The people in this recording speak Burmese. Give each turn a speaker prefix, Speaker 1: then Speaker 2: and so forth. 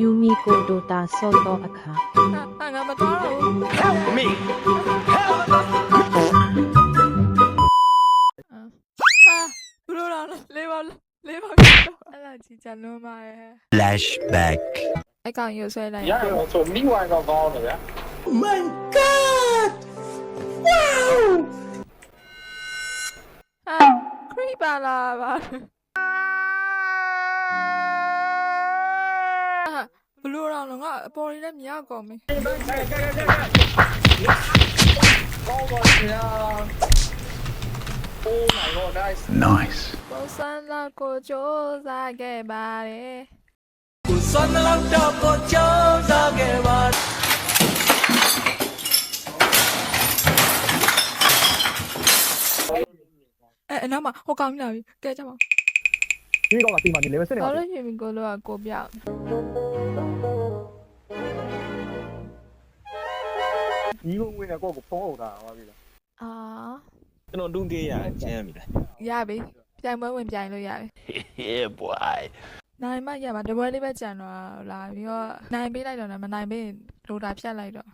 Speaker 1: ယူမီကိုဒိုတာဆော့တော့အခါ
Speaker 2: ငါမတော်တော့ဘူး
Speaker 3: Help me! Help!
Speaker 2: ဟာဘလို့တော့လေးပါအဲ့ဒါကြီးကြလုံးပါရဲ့
Speaker 3: Flashback.
Speaker 2: အကောင်ရွဆွဲလိုက်
Speaker 4: ရရတော့ဆိုမိဝိုင်းကောင်းတယ်ဗျာ
Speaker 3: My God! Wow!
Speaker 2: ဟာခရီးပါလာပါဘလို့တော့ငါအပေါ်ရင်းနဲ့မြားကုန်ပြီ
Speaker 4: ကောင်းပါဗျာ Oh my god nice
Speaker 3: Nice.
Speaker 2: ကိုစံလာကိုကြိုးစားခဲ့ပါတယ်
Speaker 3: Son lang daw ko sa gewan.
Speaker 2: အဲ့နောက်မှာဟိုကောင်လာပြီကဲကြပါ
Speaker 4: ဒီကောင်းကတိမှနေလေစနေ
Speaker 2: ဘာလို့ရှင်မီကိုလို့ကိုပြောက်
Speaker 4: ဒီကုန်းဝင်နေကိုကိုဖုံးအောင်တာဟောပြီလား
Speaker 2: အာ
Speaker 5: ကျွန်တော်တွန်းတေးရကျင်းရပြီလား
Speaker 2: ရပြီပြိုင်ပွဲဝင်ပြိုင်လို့ရပြီ
Speaker 3: Yeah, boy.
Speaker 2: နိုင်မရပါတပွဲလေးပဲကြံတော့လာပြီးတော့နိုင်ပေးလိုက်တော့လည်းမနိုင်ပေးလိုတာဖြတ်လိုက်တော့